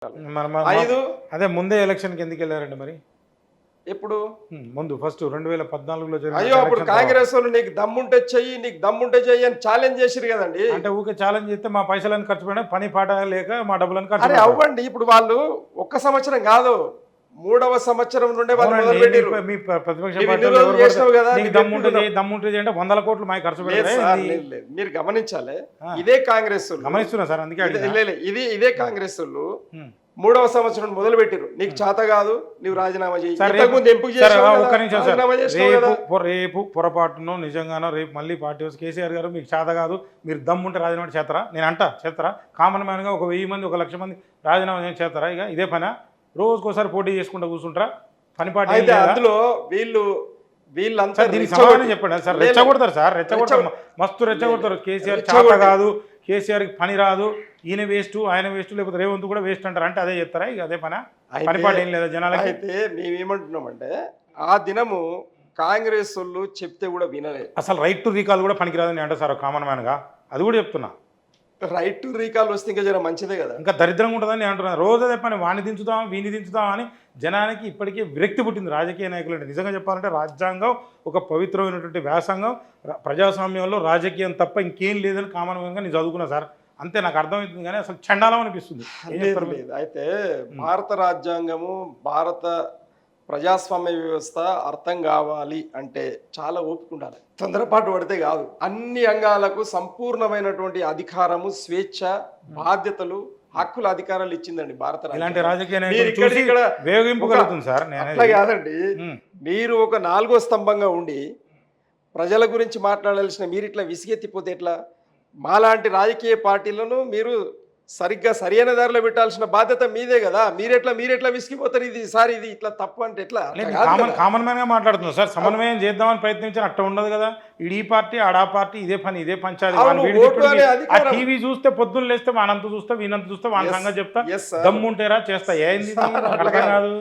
ఐదు అదే ముందే ఎలక్షన్కి ఎందుకు వెళ్ళారండి మరి? ఎప్పుడు ముందు ఫస్ట్ 2014లో అయ్యో అప్పుడు కాంగ్రెస్ వాళ్ళు నీకు దమ్ముంటే చెయ్యి నీకు దమ్ముంటే చెయ్యి అని ఛాలెంజ్ చేసిరు కదండి. అంటే ఊకే ఛాలెంజ్ చేస్తే మా పైసలను ఖర్చు పెట్టడం పని పాట లేక మా డబ్బులను ఖర్చు అరే పెడతారు. అవ్వండి. ఇప్పుడు వాళ్ళు ఒక్క సంవత్సరం కాదు 3వ సంవత్సరం నుండే వాళ్ళు అవునండి, మొదలు పెట్టిరు. మీ ప్రతిపక్ష నువ్వు పార్టీలు ఇన్ని రోజులు ఎవరు చేసినావు కదా, నీకు నీకు దమ్ముంటే చెప్తున్నావు. దమ్ముంటే అంటే 100 కోట్లు మాకు ఖర్చు లేదు పెడతారు. సార్, లేదు. మీరు గమనించాలి. ఇదే కాంగ్రెస్ వాళ్ళు. గమనిస్తున్నా సార్, అందుకే అడిగినా. ఇదే కాంగ్రెస్ వాళ్ళు 3వ సంవత్సరం మొదలు పెట్టిరు. నీకు చేత కాదు నువ్వు రాజీనామా చేయి. ఇంతకుముందు ఎంపిక చేసినావు కదా, ఒక్క నిమిషం సార్, రాజీనామా చేసినావు కదా. రేపు పొరపాటును నిజంగానో రేపు మళ్ళీ పార్టీ హౌస్ కేసీఆర్ గారు మీకు చేత కాదు మీరు దమ్ముంటే రాజీనామా చేస్తారా? నేను అంటా చేస్తారా? కామన్ మ్యాన్గా ఒక 1000 మంది 1,00,000 మంది రాజీనామా చేస్తారా? ఇక ఇదే పని రోజుకోసారి పోటీ చేసుకుంటూ కూర్చుంటారా? పని పార్టీ అయితే అందులో వీళ్ళంతా దీనికి సమాధానం చెప్పండి సార్. రెచ్చగొడతారు సార్, రెచ్చగొడతారు, మస్తు రెచ్చగొడతారు. కేసీఆర్ చేత కాదు, కేసీఆర్కి పని రాదు, ఈయన వేస్ట్ ఆయన వేస్ట్ లేకపోతే రేవంత్ కూడా వేస్ట్ అంటారు. అంటే అదే చెప్తారా? ఇక అదే పని పనిపాటు ఏం లేదా జనాలకి? అయితే మేమేమంటున్నామంటే ఆ దినము కాంగ్రెస్ వాళ్ళు చెప్తే కూడా వినలేదు. అసలు రైట్ టు రీకాల్ కూడా పనికిరాదని అంటే సార్ కామన్ మ్యాన్గా అది కూడా చెప్తున్నా. రైట్ టు రీకాల్ వస్తే ఇంకా జర మంచిదే కదా. ఇంకా దరిద్రంగా ఉంటుందని నేను అంటున్నాను. రోజు అదే పని, వాణ్ణి దించుదాం వీని దించుదాం అని జనానికి ఇప్పటికే విరక్తి పుట్టింది రాజకీయ నాయకులు అంటే. నిజంగా చెప్పాలంటే రాజ్యాంగం ఒక పవిత్రమైనటువంటి వ్యాసంగం, ప్రజాస్వామ్యంలో రాజకీయం తప్ప ఇంకేం లేదని కామన్ మ్యాన్గా నేను చదువుకున్నా సార్. అంతే, నాకు అర్థమవుతుంది కానీ అసలు చండాలం అనిపిస్తుంది. లేదు. అయితే భారత రాజ్యాంగము భారత ప్రజాస్వామ్య వ్యవస్థ అర్థం కావాలి అంటే చాలా ఓపిక ఉండాలి. తొందరపాటు పడితే కాదు. అన్ని అంగాలకు సంపూర్ణమైనటువంటి అధికారము, స్వేచ్ఛ, బాధ్యతలు, హక్కుల అధికారాలు ఇచ్చిందండి భారత రాజ్యాంగం. ఇలాంటి రాజకీయ నాయకులు చూసి వేగింపుగలుగుతుంది సార్. అట్లా కాదండి, మీరు ఒక 4వ స్తంభంగా ఉండి ప్రజల గురించి మాట్లాడాల్సిన మీరు ఇట్లా విసిగెత్తిపోతే ఎట్లా? మాలాంటి రాజకీయ పార్టీలను మీరు సరిగ్గా సరైన దారిలో పెట్టాల్సిన బాధ్యత మీదే కదా. మీరెట్లా విసిగిపోతారు? ఇది ఇట్లా తప్పు అంటే ఎట్లా? కామన్ మ్యాన్ గా మాట్లాడుతున్నారు సార్. సమన్వయం చేద్దామని ప్రయత్నించిన అట్ట ఉండదు కదా. ఈ పార్టీ ఆడా పార్టీ ఇదే పంచాయతీ. ఆ టీవీ చూస్తే పొద్దున్న లేస్తే వానంత చూస్తా వీనంత చూస్తా వాని సంగతి చెప్తా, దమ్ముంటేరా చేస్తా. ఏంది అర్థం కాదు.